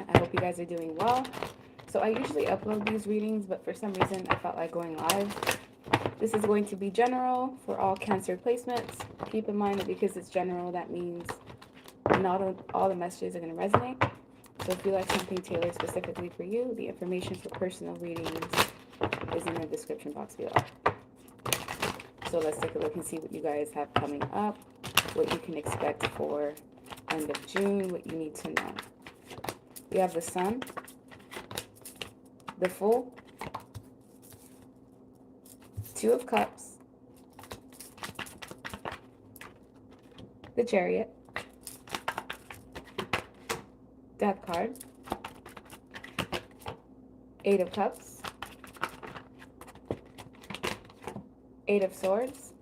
I hope you guys are doing well. So I usually upload these readings, but for some reason I felt like going live. This is going to be general for all Cancer placements. Keep in mind that because it's general, that means not all the messages are going to resonate. So if you like something tailored specifically for you, the information for personal readings is in the description box below. So let's take a look and see what you guys have coming up, what you can expect for end of June, what you need to know. We have the Sun, the Fool, Two of Cups, the Chariot, Death card, Eight of Cups, Eight of Swords,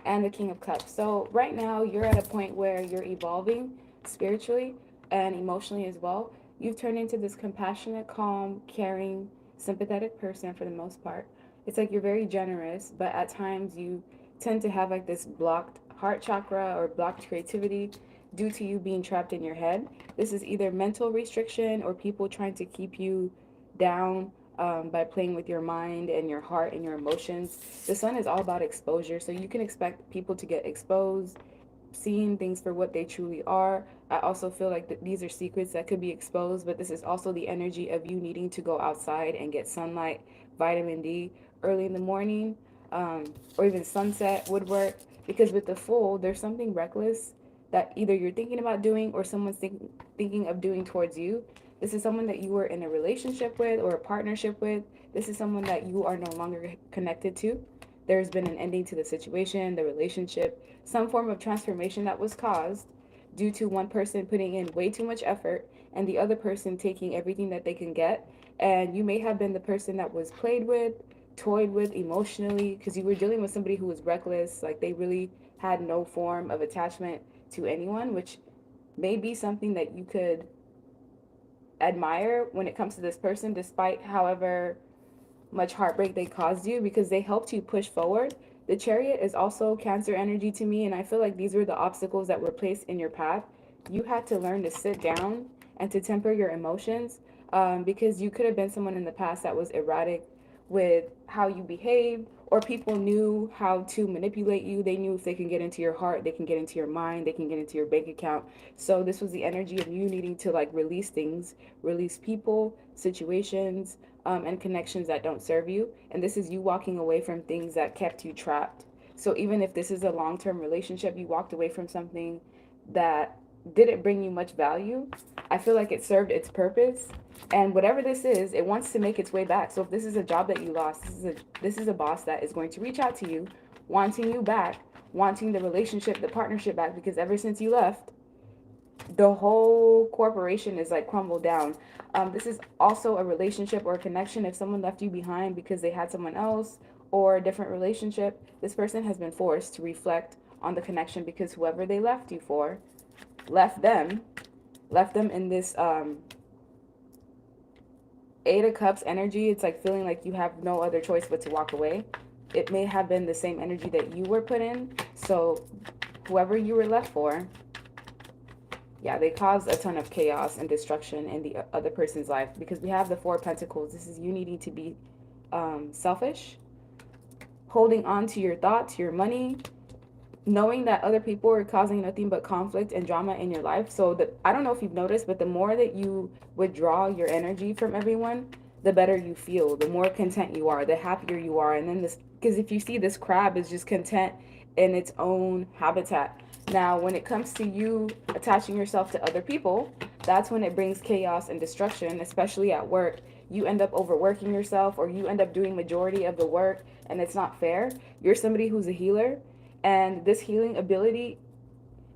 and the King of Cups. So right now you're at a point where you're evolving spiritually and emotionally as well. You've turned into this compassionate, calm, caring, sympathetic person for the most part. It's like you're very generous, but at times you tend to have like this blocked heart chakra or blocked creativity due to you being trapped in your head. This is either mental restriction or people trying to keep you down by playing with your mind and your heart and your emotions. The Sun is all about exposure, so you can expect people to get exposed, seeing things for what they truly are. I also feel like these are secrets that could be exposed, but this is also the energy of you needing to go outside and get sunlight, vitamin D early in the morning, or even sunset would work. Because with the Fool, there's something reckless that either you're thinking about doing or someone's thinking of doing towards you. This is someone that you were in a relationship with or a partnership with. This is someone that you are no longer connected to. There's been an ending to the situation, the relationship, some form of transformation that was caused due to one person putting in way too much effort and the other person taking everything that they can get. And you may have been the person that was played with, toyed with emotionally, because you were dealing with somebody who was reckless, like they really had no form of attachment to anyone, which may be something that you could admire when it comes to this person, despite however much heartbreak they caused you, because they helped you push forward. The Chariot is also Cancer energy to me, and I feel like these were the obstacles that were placed in your path. You had to learn to sit down and to temper your emotions, because you could have been someone in the past that was erratic with how you behaved, or people knew how to manipulate you. They knew if they can get into your heart, they can get into your mind, they can get into your bank account. So this was the energy of you needing to like release things, release people, situations, and connections that don't serve you. And this is you walking away from things that kept you trapped. So even if this is a long-term relationship, you walked away from something that didn't bring you much value. I feel like it served its purpose. And whatever this is, it wants to make its way back. So if this is a job that you lost, this is a boss that is going to reach out to you, wanting you back, wanting the relationship, the partnership back, because ever since you left, the whole corporation is like crumbled down. This is also a relationship or a connection. If someone left you behind because they had someone else or a different relationship, this person has been forced to reflect on the connection, because whoever they left you for left them in this Eight of Cups energy. It's like feeling like you have no other choice but to walk away. It may have been the same energy that you were put in. So whoever you were left for, yeah, they caused a ton of chaos and destruction in the other person's life, because we have the Four of Pentacles. This is you needing to be selfish, holding on to your thoughts, your money, knowing that other people are causing nothing but conflict and drama in your life. So that, I don't know if you've noticed, but the more that you withdraw your energy from everyone, the better you feel, the more content you are, the happier you are. And then this, because if you see, this crab is just content in its own habitat. Now, when it comes to you attaching yourself to other people, that's when it brings chaos and destruction, especially at work. You end up overworking yourself, or you end up doing majority of the work, and it's not fair. You're somebody who's a healer, and this healing ability,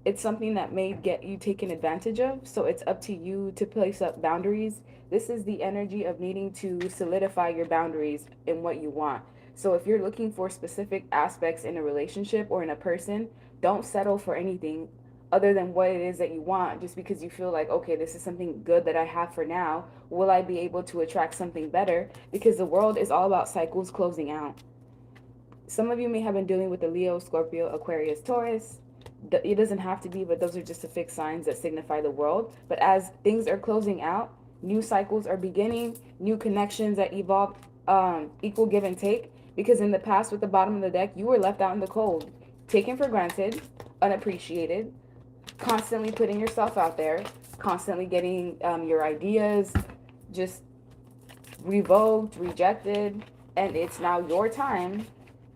it's something that may get you taken advantage of. So it's up to you to place up boundaries. This is the energy of needing to solidify your boundaries in what you want. So if you're looking for specific aspects in a relationship or in a person, don't settle for anything other than what it is that you want, just because you feel like, okay, this is something good that I have for now. Will I be able to attract something better? Because the world is all about cycles closing out. Some of you may have been dealing with the Leo, Scorpio, Aquarius, Taurus. It doesn't have to be, but those are just the fixed signs that signify the world. But as things are closing out, new cycles are beginning, new connections that evolve, equal give and take. Because in the past, with the bottom of the deck, you were left out in the cold, taken for granted, unappreciated, constantly putting yourself out there, constantly getting your ideas just revoked, rejected, and it's now your time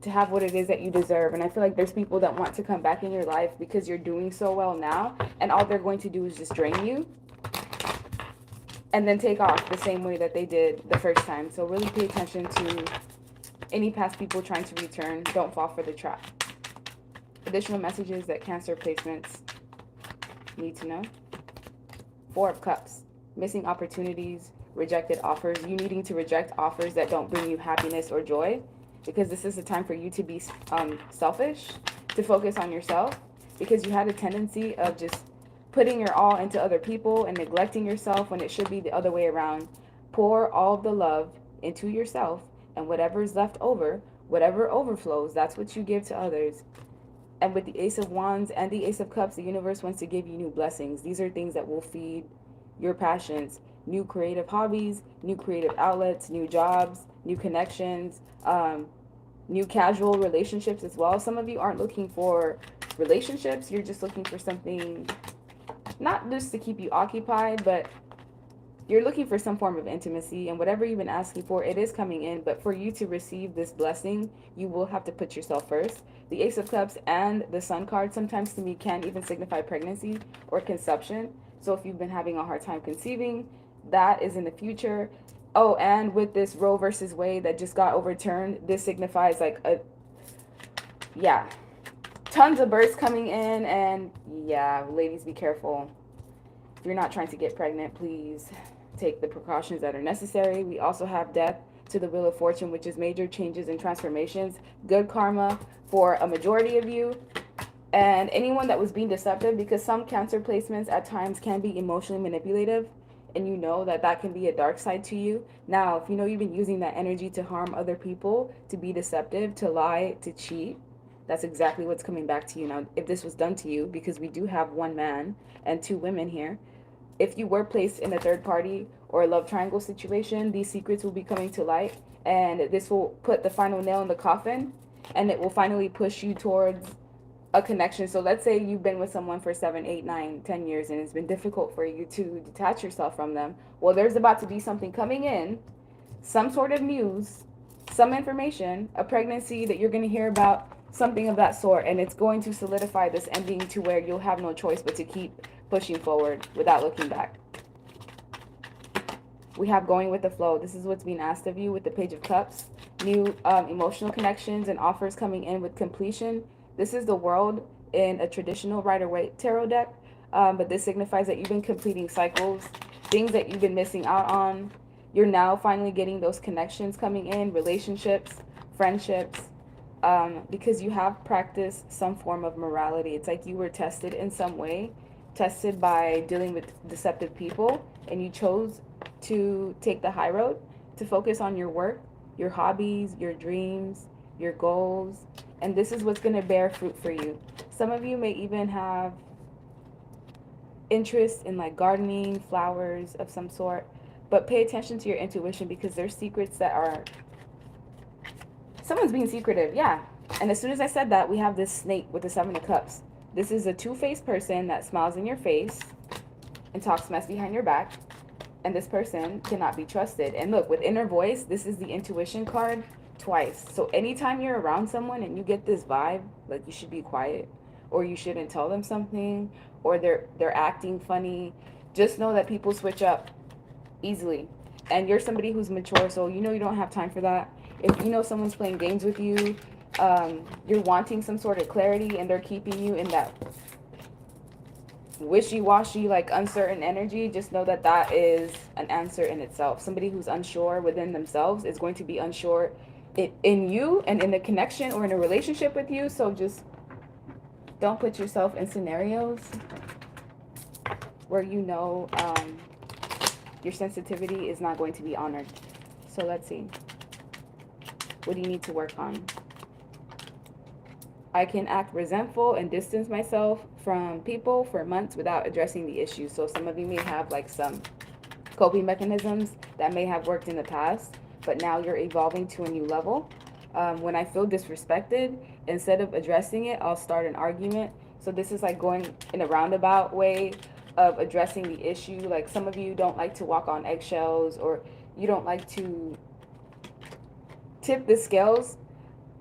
to have what it is that you deserve. And I feel like there's people that want to come back in your life because you're doing so well now, and all they're going to do is just drain you and then take off the same way that they did the first time. So really pay attention to any past people trying to return. Don't fall for the trap. Additional messages that Cancer placements need to know. 4 of Cups. Missing opportunities, rejected offers. You needing to reject offers that don't bring you happiness or joy, because this is the time for you to be selfish, to focus on yourself, because you had a tendency of just putting your all into other people and neglecting yourself when it should be the other way around. Pour all the love into yourself, and whatever's left over, whatever overflows, that's what you give to others. And with the Ace of Wands and the Ace of Cups, the universe wants to give you new blessings. These are things that will feed your passions, new creative hobbies, new creative outlets, new jobs, new connections, new casual relationships as well. Some of you aren't looking for relationships. You're just looking for something, not just to keep you occupied, but you're looking for some form of intimacy, and whatever you've been asking for, it is coming in. But for you to receive this blessing, you will have to put yourself first. The Ace of Cups and the Sun card sometimes to me can even signify pregnancy or conception. So if you've been having a hard time conceiving, that is in the future. Oh, and with this Roe versus Wade that just got overturned, this signifies like tons of births coming in. And yeah, ladies, be careful. If you're not trying to get pregnant, please take the precautions that are necessary. We also have death to the Wheel of Fortune, which is major changes and transformations. Good karma for a majority of you. And anyone that was being deceptive, because some Cancer placements at times can be emotionally manipulative, and you know that that can be a dark side to you. Now, if you know you've been using that energy to harm other people, to be deceptive, to lie, to cheat, that's exactly what's coming back to you. Now, if this was done to you, because we do have 1 man and 2 women here, if you were placed in a third party or a love triangle situation, these secrets will be coming to light, and this will put the final nail in the coffin, and it will finally push you towards a connection. So let's say you've been with someone for 7, 8, 9, 10 years, and it's been difficult for you to detach yourself from them. Well, there's about to be something coming in, some sort of news, some information, a pregnancy that you're going to hear about, something of that sort, and it's going to solidify this ending to where you'll have no choice but to keep pushing forward without looking back. We have going with the flow. This is what's being asked of you with the Page of Cups. New emotional connections and offers coming in with completion. This is the World in a traditional Rider-Waite tarot deck, but this signifies that you've been completing cycles, things that you've been missing out on. You're now finally getting those connections coming in, relationships, friendships, because you have practiced some form of morality. It's like you were tested in some way, tested by dealing with deceptive people, and you chose to take the high road, to focus on your work, your hobbies, your dreams, your goals, and this is what's going to bear fruit for you. Some of you may even have interest in like gardening, flowers of some sort, but pay attention to your intuition, because there's secrets that are, someone's being secretive, yeah. And as soon as I said that, we have this snake with the 7 of Cups. This is a two-faced person that smiles in your face and talks mess behind your back, and this person cannot be trusted. And look, with inner voice, this is the intuition card twice. So anytime you're around someone and you get this vibe, like you should be quiet, or you shouldn't tell them something, or they're acting funny, just know that people switch up easily. And you're somebody who's mature, so you know you don't have time for that. If you know someone's playing games with you, you're wanting some sort of clarity, and they're keeping you in that wishy-washy, like uncertain energy, just know that that is an answer in itself. Somebody who's unsure within themselves is going to be unsure in you and in the connection or in a relationship with you. So just don't put yourself in scenarios where you know your sensitivity is not going to be honored. So let's see. What do you need to work on? I can act resentful and distance myself from people for months without addressing the issue. So some of you may have like some coping mechanisms that may have worked in the past, but now you're evolving to a new level. When I feel disrespected, instead of addressing it, I'll start an argument. So this is like going in a roundabout way of addressing the issue. Like some of you don't like to walk on eggshells, or you don't like to tip the scales.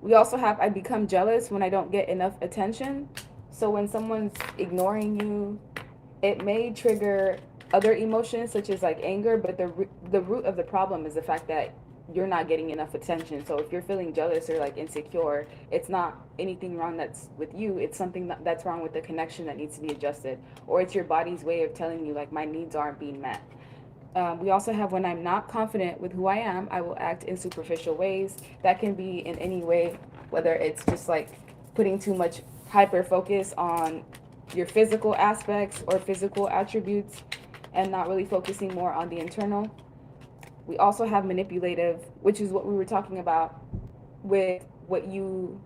We also have I become jealous when I don't get enough attention. So when someone's ignoring you, it may trigger other emotions such as like anger, but the root of the problem is the fact that you're not getting enough attention. So if you're feeling jealous or like insecure, it's not anything wrong that's with you. It's something that's wrong with the connection that needs to be adjusted, or it's your body's way of telling you like my needs aren't being met. We also have when I'm not confident with who I am, I will act in superficial ways. That can be in any way, whether it's just like putting too much hyper focus on your physical aspects or physical attributes and not really focusing more on the internal. We also have manipulative, which is what we were talking about with what you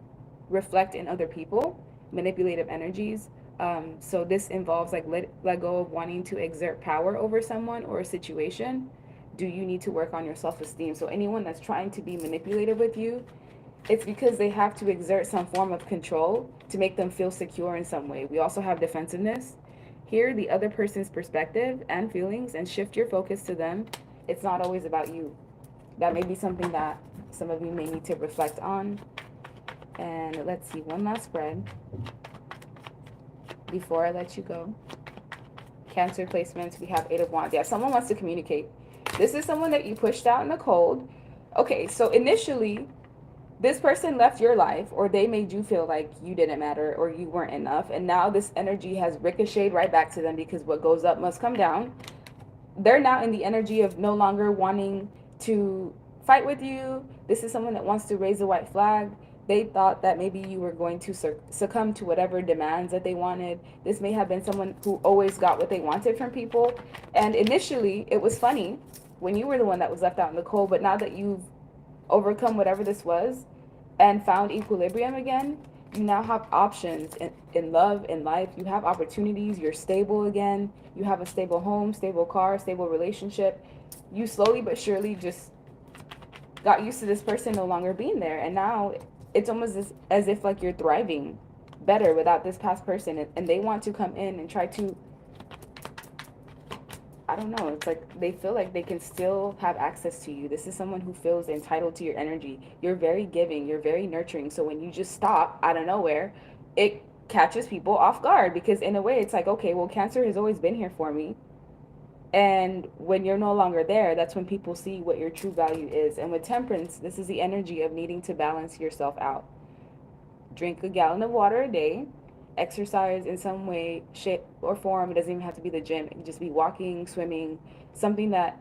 reflect in other people, manipulative energies. So this involves like let go of wanting to exert power over someone or a situation. Do you need to work on your self-esteem? So anyone that's trying to be manipulative with you, it's because they have to exert some form of control to make them feel secure in some way. We also have defensiveness. Hear the other person's perspective and feelings and shift your focus to them. It's not always about you. That may be something that some of you may need to reflect on. And let's see, one last spread before I let you go. Cancer placements, we have Eight of Wands. Yeah, someone wants to communicate. This is someone that you pushed out in the cold. Okay, so initially, this person left your life, or they made you feel like you didn't matter or you weren't enough. And now this energy has ricocheted right back to them because what goes up must come down. They're now in the energy of no longer wanting to fight with you. This is someone that wants to raise a white flag. They thought that maybe you were going to succumb to whatever demands that they wanted. This may have been someone who always got what they wanted from people. And initially, it was funny when you were the one that was left out in the cold. But now that you've overcome whatever this was and found equilibrium again, you now have options in love, in life. You have opportunities. You're stable again. You have a stable home, stable car, stable relationship. You slowly but surely just got used to this person no longer being there. And now it's almost as if like you're thriving better without this past person. And they want to come in and try to, I don't know, it's like they feel like they can still have access to you. This is someone who feels entitled to your energy. You're very giving, you're very nurturing. So when you just stop out of nowhere, it catches people off guard because in a way it's like, okay, well, Cancer has always been here for me. And when you're no longer there, that's when people see what your true value is. And with Temperance, this is the energy of needing to balance yourself out. Drink a gallon of water a day, exercise in some way, shape, or form. It doesn't even have to be the gym. It can just be walking, swimming, something that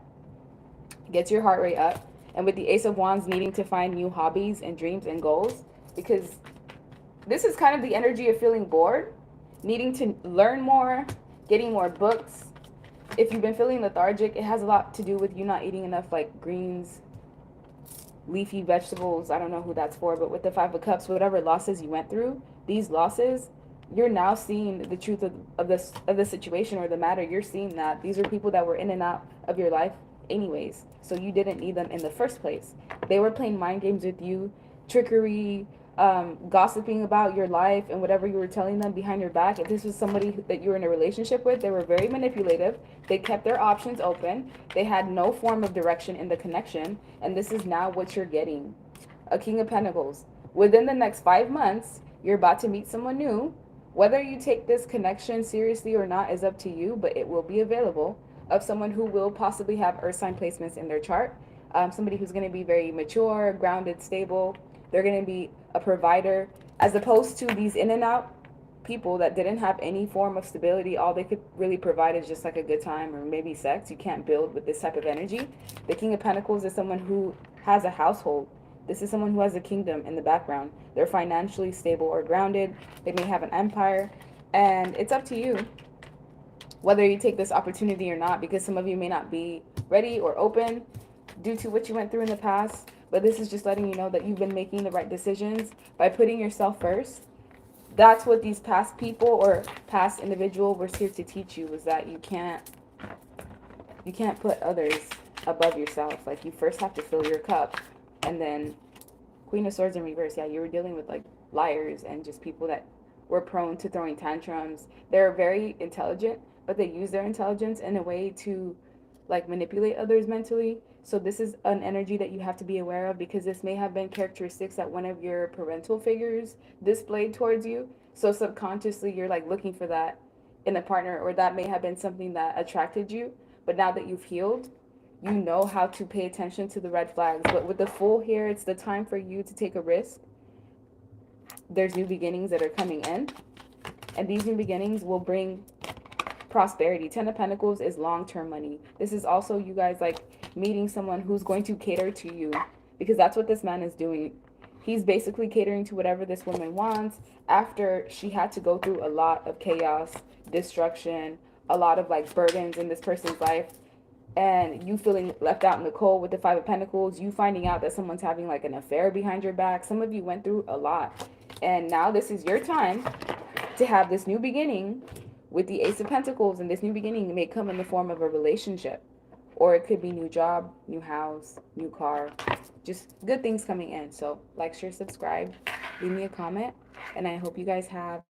gets your heart rate up. And with the Ace of Wands, needing to find new hobbies and dreams and goals, because this is kind of the energy of feeling bored, needing to learn more, getting more books. If you've been feeling lethargic, it has a lot to do with you not eating enough like greens, leafy vegetables. I don't know who that's for, but with the Five of Cups, whatever losses you went through, these losses, you're now seeing the truth of the situation or the matter. You're seeing that these are people that were in and out of your life anyways, so you didn't need them in the first place. They were playing mind games with you, trickery, gossiping about your life and whatever you were telling them behind your back. If this was somebody that you were in a relationship with, they were very manipulative. They kept their options open. They had no form of direction in the connection. And this is now what you're getting. A King of Pentacles. Within the next 5 months, you're about to meet someone new. Whether you take this connection seriously or not is up to you, but it will be available, of someone who will possibly have earth sign placements in their chart. Somebody who's going to be very mature, grounded, stable. They're going to be a provider, as opposed to these in and out people that didn't have any form of stability. All they could really provide is just like a good time or maybe sex. You can't build with this type of energy. The King of Pentacles is someone who has a household. This is someone who has a kingdom in the background. They're financially stable or grounded. They may have an empire. And it's up to you whether you take this opportunity or not, because some of you may not be ready or open due to what you went through in the past. But this is just letting you know that you've been making the right decisions by putting yourself first That's what these past people or past individual was here to teach you, was that you can't put others above yourself. Like, you first have to fill your cup. And then Queen of Swords in reverse, yeah, you were dealing with like liars and just people that were prone to throwing tantrums. They're very intelligent, but they use their intelligence in a way to like manipulate others mentally. So this is an energy that you have to be aware of, because this may have been characteristics that one of your parental figures displayed towards you. So subconsciously you're like looking for that in a partner, or that may have been something that attracted you. But now that you've healed, you know how to pay attention to the red flags. But with the Fool here, it's the time for you to take a risk. There's new beginnings that are coming in, and these new beginnings will bring prosperity. Ten of Pentacles is long-term money. This is also you guys like meeting someone who's going to cater to you, because that's what this man is doing. He's basically catering to whatever this woman wants after she had to go through a lot of chaos, destruction, a lot of like burdens in this person's life, and you feeling left out in the cold with the Five of Pentacles, you finding out that someone's having like an affair behind your back. Some of you went through a lot, and now this is your time to have this new beginning with the Ace of Pentacles. And this new beginning may come in the form of a relationship, or it could be new job, new house, new car, just good things coming in. So like, share, subscribe, leave me a comment, and I hope you guys have